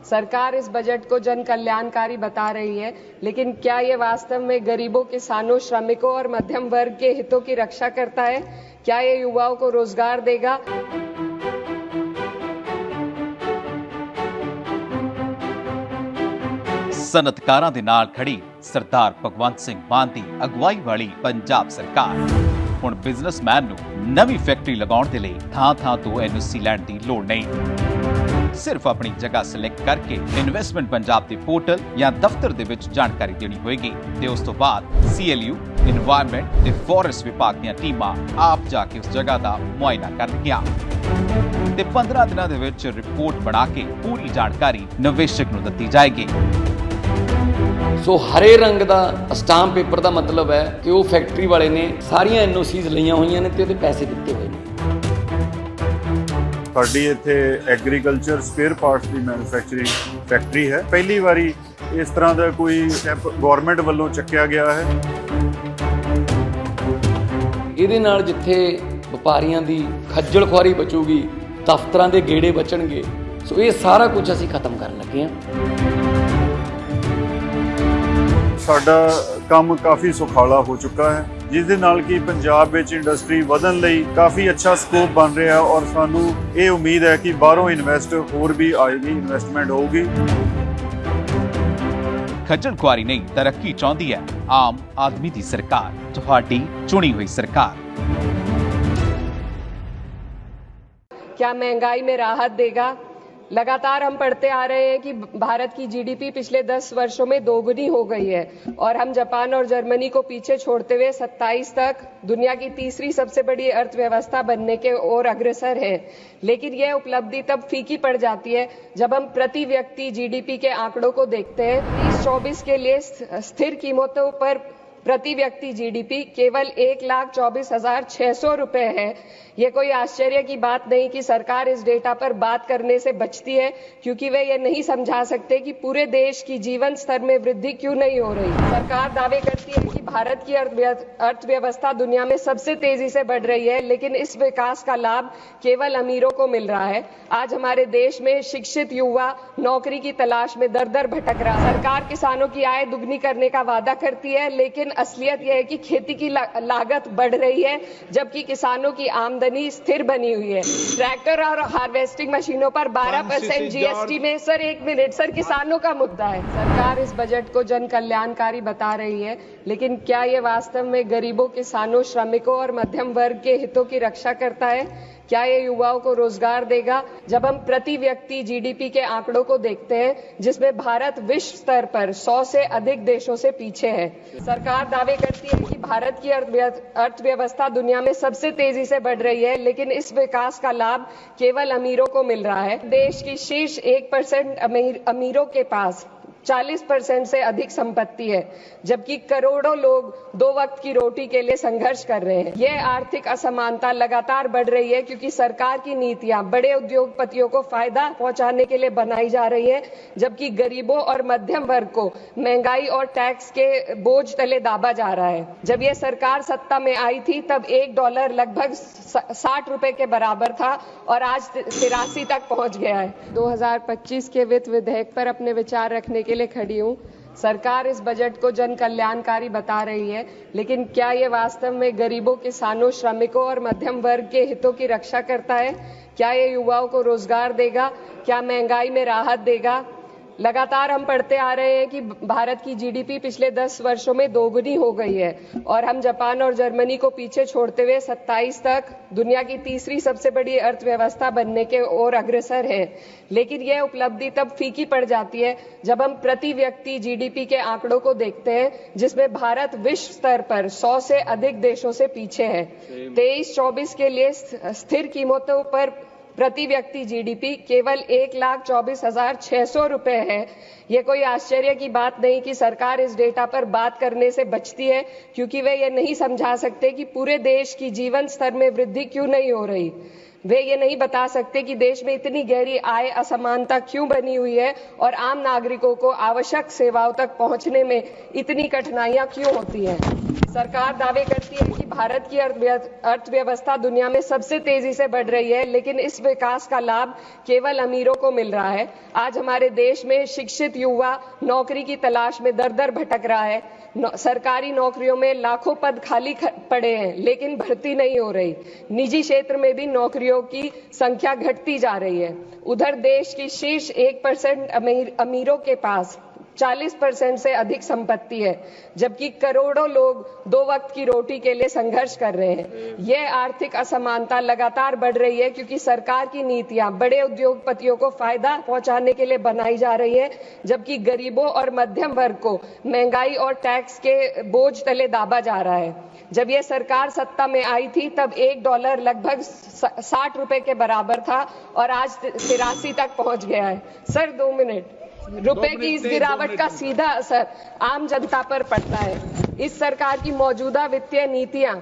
सरकार इस बजट को जन कल्याणकारी बता रही है, लेकिन क्या ये वास्तव में गरीबों, किसानों, श्रमिकों और मध्यम वर्ग के हितों की रक्षा करता है? क्या ये युवाओं को रोजगार देगा? ਸਨਅਤਕਾਰਾਂ ਦੇ ਨਾਲ ਖੜੀ ਸਰਦਾਰ ਭਗਵੰਤ ਸਿੰਘ ਮਾਨ ਦੀ ਅਗਵਾਈ ਵਾਲੀ ਪੰਜਾਬ ਸਰਕਾਰ ਹੁਣ ਬਿਜ਼ਨਸਮੈਨ ਨੂੰ ਨਵੀਂ ਫੈਕਟਰੀ ਲਗਾਉਣ ਦੇ ਲਈ ਥਾਂ-ਥਾਂ ਤੋਂ ਐਨਓਸੀ ਲੈਣ ਦੀ ਲੋੜ ਨਹੀਂ। ਸਿਰਫ ਆਪਣੀ ਜਗ੍ਹਾ ਸਿਲੈਕਟ ਕਰਕੇ ਇਨਵੈਸਟਮੈਂਟ ਪੰਜਾਬ ਦੇ ਪੋਰਟਲ ਜਾਂ ਦਫ਼ਤਰ ਦੇ ਵਿੱਚ ਜਾਣਕਾਰੀ ਦੇਣੀ ਹੋਏਗੀ ਤੇ ਉਸ ਤੋਂ ਬਾਅਦ ਸੀਐਲਯੂ, ਇਨਵਾਇਰਨਮੈਂਟ ਤੇ ਫੋਰੈਸਟ ਵਿਭਾਗ ਦੀਆਂ ਟੀਮਾਂ ਆਪ ਜਾ ਕੇ ਉਸ ਜਗ੍ਹਾ ਦਾ ਮੁਆਇਨਾ ਕਰਨਗੀਆਂ ਤੇ 15 ਦਿਨਾਂ ਦੇ ਵਿੱਚ ਰਿਪੋਰਟ ਬਣਾ ਕੇ ਪੂਰੀ ਜਾਣਕਾਰੀ ਨਿਵੇਸ਼ਕ ਨੂੰ ਦਿੱਤੀ ਜਾਏਗੀ। ਸੋ ਹਰੇ ਰੰਗ ਦਾ ਸਟਾਂਪ ਪੇਪਰ ਦਾ ਮਤਲਬ ਹੈ ਕਿ ਉਹ ਫੈਕਟਰੀ ਵਾਲੇ ਨੇ ਸਾਰੀਆਂ ਐਨਓਸੀਜ਼ ਲਈਆਂ ਹੋਈਆਂ ਨੇ ਤੇ ਉਹਦੇ ਪੈਸੇ ਦਿੱਤੇ ਹੋਏ ਨੇ। ਸਾਡੀ ਇੱਥੇ ਐਗਰੀਕਲਚਰ ਸਪੇਅਰ ਪਾਰਟਸ ਦੀ ਮੈਨੂਫੈਕਚਰਿੰਗ ਫੈਕਟਰੀ ਹੈ। ਪਹਿਲੀ ਵਾਰੀ ਇਸ ਤਰ੍ਹਾਂ ਦਾ ਕੋਈ ਸਟੈਪ ਗਵਰਨਮੈਂਟ ਵੱਲੋਂ ਚੱਕਿਆ ਗਿਆ ਹੈ। ਇਹਦੇ ਨਾਲ ਜਿੱਥੇ ਵਪਾਰੀਆਂ ਦੀ ਖੱਜਲ ਖੁਆਰੀ ਬਚੂਗੀ, ਦਫ਼ਤਰਾਂ ਦੇ ਗੇੜੇ ਬਚਣਗੇ। ਸੋ ਇਹ ਸਾਰਾ ਕੁਝ ਅਸੀਂ ਖਤਮ ਕਰਨ ਲੱਗੇ ਹਾਂ। ਸਾਡਾ ਕੰਮ ਕਾਫੀ ਸੁਖਾਲਾ ਹੋ ਚੁੱਕਾ ਹੈ, ਜਿਸ ਦੇ ਨਾਲ ਕਿ ਪੰਜਾਬ ਵਿੱਚ ਇੰਡਸਟਰੀ ਵਧਣ ਲਈ ਕਾਫੀ ਅੱਛਾ ਸਕੋਪ ਬਣ ਰਿਹਾ ਔਰ ਸਾਨੂੰ ਇਹ ਉਮੀਦ ਹੈ ਕਿ ਬਾਹਰੋਂ ਇਨਵੈਸਟ ਹੋਰ ਵੀ ਆਏਗੀ, ਇਨਵੈਸਟਮੈਂਟ ਹੋਊਗੀ। ਖੱਜਲ ਖੁਆਰੀ ਨਹੀਂ, ਤਰੱਕੀ ਚਾਹੁੰਦੀ ਹੈ ਆਮ ਆਦਮੀ ਦੀ ਸਰਕਾਰ, ਤੁਹਾਡੀ ਚੁਣੀ ਹੋਈ ਸਰਕਾਰ। क्या महंगाई में राहत देगा? लगातार हम पढ़ते आ रहे हैं कि भारत की जीडीपी पिछले 10 वर्षों में दोगुनी हो गई है और हम जापान और जर्मनी को पीछे छोड़ते हुए 27 तक दुनिया की तीसरी सबसे बड़ी अर्थव्यवस्था बनने के ओर अग्रसर है। लेकिन यह उपलब्धि तब फीकी पड़ जाती है जब हम प्रति व्यक्ति जीडीपी के आंकड़ों को देखते हैं। 2024 के लिए स्थिर कीमतों पर प्रति व्यक्ति जीडीपी केवल 1,24,600 रुपए है। ये कोई आश्चर्य की बात नहीं कि सरकार इस डेटा पर बात करने से बचती है, क्योंकि वे ये नहीं समझा सकते कि पूरे देश की जीवन स्तर में वृद्धि क्यों नहीं हो रही। सरकार दावे करती है कि भारत की अर्थव्यवस्था दुनिया में सबसे तेजी से बढ़ रही है, लेकिन इस विकास का लाभ केवल अमीरों को मिल रहा है। आज हमारे देश में शिक्षित युवा नौकरी की तलाश में दर दर भटक रहा है। सरकार किसानों की आय दुगनी करने का वादा करती है, लेकिन असलियत यह है कि खेती की लागत बढ़ रही है, जबकि किसानों की आमदनी स्थिर बनी हुई है। ट्रैक्टर और हार्वेस्टिंग मशीनों पर 12% जीएसटी में सर, एक मिनट सर, किसानों का मुद्दा है। सरकार इस बजट को जन कल्याणकारी बता रही है, लेकिन क्या ये वास्तव में गरीबों, किसानों, श्रमिकों और मध्यम वर्ग के हितों की रक्षा करता है? क्या ये युवाओं को रोजगार देगा? जब हम प्रति व्यक्ति जीडीपी के आंकड़ों को देखते हैं, जिसमें भारत विश्व स्तर पर 100 से अधिक देशों से पीछे है। सरकार दावे करती है कि भारत की अर्थव्यवस्था दुनिया में सबसे तेजी से बढ़ रही है, लेकिन इस विकास का लाभ केवल अमीरों को मिल रहा है। देश की शीर्ष 1% अमीरों के पास 40% से अधिक संपत्ति है, जबकि करोड़ों लोग 2 वक्त की रोटी के लिए संघर्ष कर रहे हैं। यह आर्थिक असमानता लगातार बढ़ रही है क्योंकि सरकार की नीतियां बड़े उद्योगपतियों को फायदा पहुंचाने के लिए बनाई जा रही है, जबकि गरीबों और मध्यम वर्ग को महंगाई और टैक्स के बोझ तले दाबा जा रहा है। जब यह सरकार सत्ता में आई थी तब $1 लगभग 60 रुपए के बराबर था और आज 83 तक पहुंच गया है। 2025 के वित्त विधेयक पर अपने विचार रखने के लिए खड़ी हूं। सरकार इस बजट को जन कल्याणकारी बता रही है, लेकिन क्या ये वास्तव में गरीबों, किसानों, श्रमिकों और मध्यम वर्ग के हितों की रक्षा करता है? क्या ये युवाओं को रोजगार देगा? क्या महंगाई में राहत देगा? लगातार हम पढ़ते आ रहे हैं कि भारत की जीडीपी पिछले 10 वर्षों में दोगुनी हो गई है और हम जापान और जर्मनी को पीछे छोड़ते हुए 27 तक दुनिया की तीसरी सबसे बड़ी अर्थव्यवस्था बनने के ओर अग्रसर है। लेकिन यह उपलब्धि तब फीकी पड़ जाती है जब हम प्रति व्यक्ति जीडीपी के आंकड़ों को देखते हैं, जिसमें भारत विश्व स्तर पर 100 से अधिक देशों से पीछे है। 23-24 के लिए स्थिर कीमतों पर प्रति व्यक्ति जीडीपी केवल 1,24,600 रुपए है। ये कोई आश्चर्य की बात नहीं कि सरकार इस डेटा पर बात करने से बचती है, क्योंकि वे ये नहीं समझा सकते कि पूरे देश की जीवन स्तर में वृद्धि क्यों नहीं हो रही। वे ये नहीं बता सकते कि देश में इतनी गहरी आय असमानता क्यों बनी हुई है और आम नागरिकों को आवश्यक सेवाओं तक पहुंचने में इतनी कठिनाइयां क्यों होती हैं। सरकार दावे करती है कि भारत की अर्थव्यवस्था दुनिया में सबसे तेजी से बढ़ रही है, लेकिन इस विकास का लाभ केवल अमीरों को मिल रहा है। आज हमारे देश में शिक्षित युवा नौकरी की तलाश में दर दर भटक रहा है। सरकारी नौकरियों में लाखों पद खाली पड़े हैं, लेकिन भर्ती नहीं हो रही। निजी क्षेत्र में भी नौकरियों की संख्या घटती जा रही है। उधर देश की शीर्ष 1% अमीरों के पास 40% से अधिक संपत्ति है, जबकि करोड़ों लोग 2 वक्त की रोटी के लिए संघर्ष कर रहे हैं। यह आर्थिक असमानता लगातार बढ़ रही है क्योंकि सरकार की नीतियां बड़े उद्योगपतियों को फायदा पहुंचाने के लिए बनाई जा रही है, जबकि गरीबों और मध्यम वर्ग को महंगाई और टैक्स के बोझ तले दाबा जा रहा है। जब यह सरकार सत्ता में आई थी तब $1 लगभग 60 रुपए के बराबर था और आज 83 तक पहुंच गया है। Sir 2 minute. रुपए की इस गिरावट का सीधा असर आम जनता पर पड़ता है। इस सरकार की मौजूदा वित्तीय नीतियां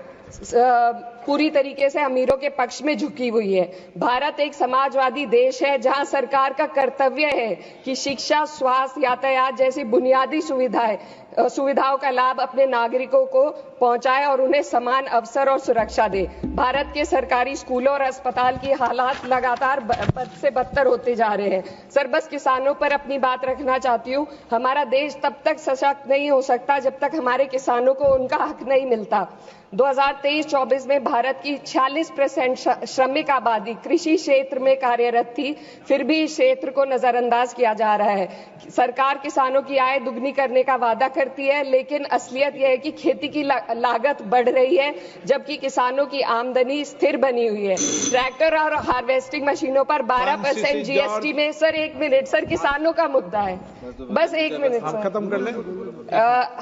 पूरी तरीके से अमीरों के पक्ष में झुकी हुई है। भारत एक समाजवादी देश है जहां सरकार का कर्तव्य है कि शिक्षा, स्वास्थ्य, यातायात जैसी बुनियादी सुविधाओं का लाभ अपने नागरिकों को पहुंचाए और उन्हें समान अवसर और सुरक्षा दे। भारत के सरकारी स्कूलों और अस्पताल की हालात लगातार बद से बदतर होते जा रहे हैं। सर बस किसानों पर अपनी बात रखना चाहती हूँ। हमारा देश तब तक सशक्त नहीं हो सकता जब तक हमारे किसानों को उनका हक नहीं मिलता। 2023-24 में भारत की 46% श्रमिक आबादी कृषि क्षेत्र में कार्यरत थी, फिर भी इस क्षेत्र को नजरअंदाज किया जा रहा है। सरकार किसानों की आय दुगनी करने का वादा करती है, लेकिन असलियत यह है कि खेती की लागत बढ़ रही है, जबकि किसानों की आमदनी स्थिर बनी हुई है। ट्रैक्टर और हार्वेस्टिंग मशीनों पर 12% जीएसटी में सर 1 मिनट सर, किसानों का मुद्दा है, बस 1 मिनट सर, खत्म कर ले।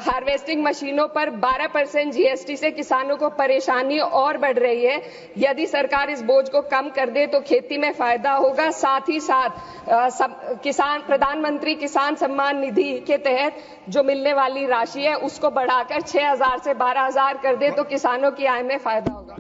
हार्वेस्टिंग मशीनों पर 12% जीएसटी से किसानों को परेशानी और बढ़ रही है। यदि सरकार इस बोझ को कम कर दे तो खेती में फायदा होगा। साथ ही साथ प्रधानमंत्री किसान सम्मान निधि के तहत जो मिलने वाली राशि है उसको बढ़ाकर 6,000 से 12,000 कर दे तो किसानों की आय में फायदा होगा।